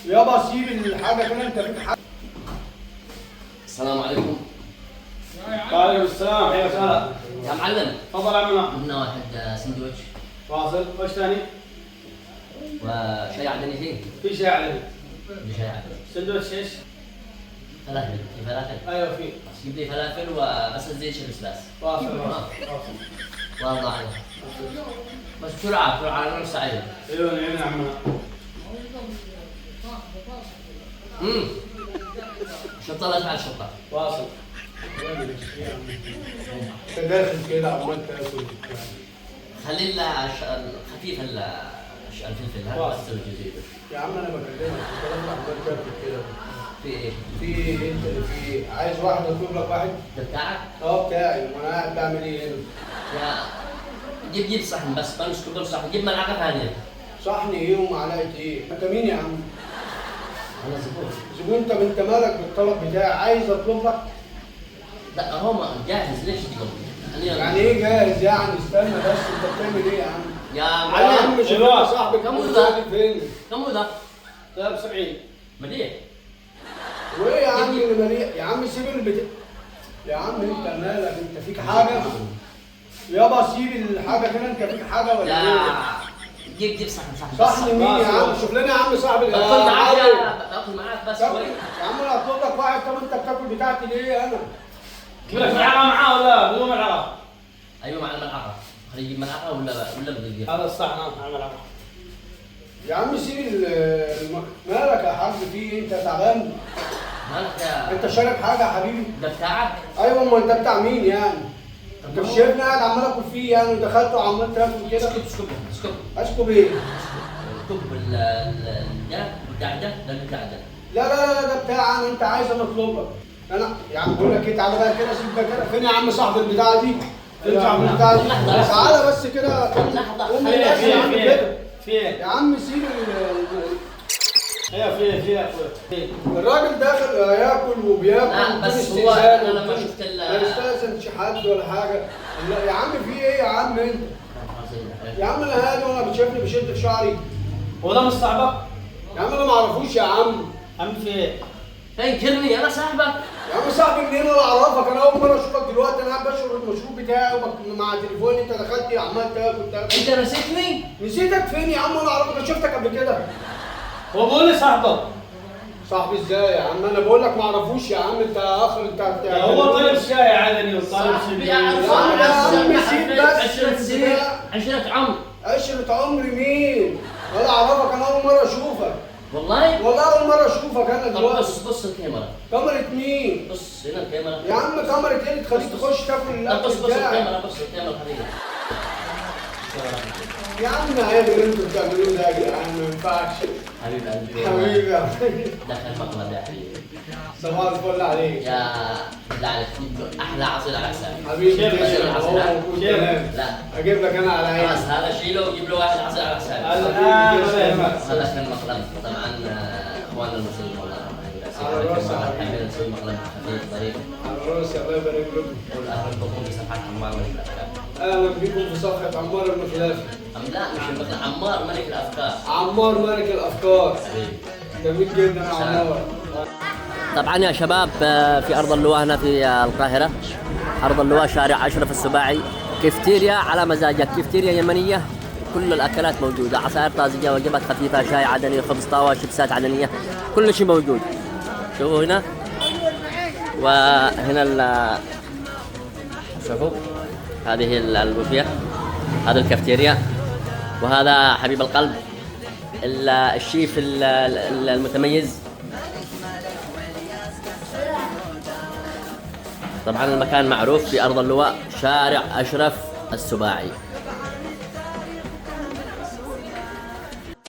يابا سيب الحاجه كده، انت فيك حاجه. السلام عليكم. وعليكم السلام، حياك الله. يا معلم تفضل يا عمنا. عندنا واحد سندوتش واصل. وش ثاني؟ وشاي عدني فيه. في شيء عليه. شاي عدني. سندوتش ايش؟ فلافل، في فلافل؟ ايوه في. بس جيب لي فلافل وبس الزيت شرس بس. واصل. والله عليك. بس بسرعة بسرعة على نص ساعة. ايوه نعم يا عمنا. شطة لا تفعل شطة. واصل. انت داخل كده عمال تاكل. خلي خفيف الفلفل هذا بس الجزيرة. يا عم انا بكلمك، انت لازم عمال تاكل كده. في ايه؟ في انت في عايز واحد اطلب لك واحد؟ ده بتاعك؟ بتاعي، وانا قاعد بعمل ايه هنا؟ يا جيب صحن بس بمسك كل صحن، جيب ملعقة ثانية. صحن ايه ومعلقه ايه؟ انت مين يا عم؟ أنا زبون. زبون؟ طب انت مالك بالطلب بتاعي؟ عايز اطلب لك؟ لا هو جاهز ليش تطلب؟ يعني ايه جاهز يعني؟ استنى بس، انت بتعمل ايه يا عم؟ يا معلم معلم شوف يا صاحبي كم هو ذا؟ فين؟ كم هو ذا؟ ده ب 70. مليح. وايه يا عم اللي مليء؟ يا عم سيب البتاع. يا عم انت مالك؟ انت فيك حاجه؟ يابا سيب الحاجه كده، انت فيك حاجه ولا لا ايه؟ جيب صحن صحن مين يا عم؟ شوف لنا يا عم صاحب باكل معاك بس شوي. يا عم انا هطلب لك واحد. طب انت بتاكل بتاعتي ليه انا؟ جيب لك ملعقة معاه ولا بدون ملعقة؟ ايوه مع الملعقة. خليه يجيب ملعقة ولا بده يجيب؟ هذا الصحن مع الملعقة. يا عم سيب مالك يا حاج؟ في ايه؟ انت تعبان؟ مالك يا انت شارب حاجه يا حبيبي؟ ده بتاعك؟ ايوه، ما انت بتاع مين يعني؟ انت مش شايفني قاعد عمال اكل فيه يعني، ودخلت وعمال تاكل كده؟ اسكب. اسكب ايه؟ اسكب ده بتاع ده بتاع ده. لا ده بتاع انا. انت عايز انا اطلب لك انا يا عم؟ بقول لك ايه، تعالى بقى كده، سيب ده كده. فين يا عم صاحب البتاعه دي؟ فين صاحب البتاعه دي؟ تعالى بس كده. قوم من الناس يا عم كده. في ايه؟ يا عم سيب ايوه في يا اخويا. الراجل داخل ياكل وبياكل. لا بس بدون هو استئذان انا لما وبدون- شفت ما يستأذنش حد ولا حاجه. لا يا عم في ايه يا عم انت؟ يا عم انا هادي، وانا بتشوفني بشد في شعري؟ هو ده مش صاحبك؟ يا عم انا ما اعرفوش يا عم. عم في ايه؟ تنكرني انا صاحبك. يا عم صاحبي منين ولا اعرفك؟ انا اول مره اشوفك دلوقتي. انا قاعد بشرب المشروب بتاعي مع تليفوني. انت دخلت عمال تاكل. انت نسيتني؟ نسيتك فين يا عم؟ وانا اعرفك؟ انا شفتك قبل كده. هو بيقول لي صاحبك. صاحبي ازاي يا عم؟ انا بقول لك ما اعرفوش يا عم. انت اخر انت هو طيب شاي عدني وطالب صاحبي شاي. يا عم سيب بس. عشرة سنين. عشرة عمر. عشرة عمري مين؟ ولا اعرفك؟ انا اول مره اشوفك. والله؟ والله اول مره اشوفك انا طب دلوقتي. بص الكاميرا. كاميرا مين؟ بص هنا الكاميرا. يا عم كاميرا ايه اللي تخليك تخش تاكل طب الاكل بص بتاعي؟ بص الكاميرا حبيبي. يا عم عيب اللي انتوا بتعملوه ده يا جدعان، ما ينفعش. حبيب قلبي. حبيبي يا حبيبي. دخل مقلب يا حبيبي. صباح الفل عليك. يا بالله عليك خذ احلى عصير على حسابي. حبيبي شيف، تسلم. شيف. هو موجود تمام. لا اجيب لك انا على خلاص عيني. هذا شيله وجيب له واحد عصير على حسابي. هذا كان مقلب طبعا اخواننا المسلمين والله على راسي يا حبيبي. حبيبي نسوي مقلب خفيف ظريف. على راسي، الله يبارك لكم. قول اهلا بكم في صفحه عمار ملك الافكار. اهلا بكم في صفحه عمار المخلافي. لا مش مثل عمار ملك الافكار. عمار ملك الافكار. حبيبي جميل جدا يا عمار. طبعا يا شباب في ارض اللواء هنا في القاهره. ارض اللواء شارع اشرف السباعي. كافتيريا على مزاجك، كافتيريا يمنيه. كل الاكلات موجوده، عصائر طازجه، وجبات خفيفه، شاي عدني، خبز طاوه، شيبسات عدنيه، كل شيء موجود. شوفوا هنا وهنا شوفوا هذه البوفيه، هذا الكافتيريا، وهذا حبيب القلب الشيف المتميز. طبعا المكان معروف في أرض اللواء، شارع أشرف السباعي.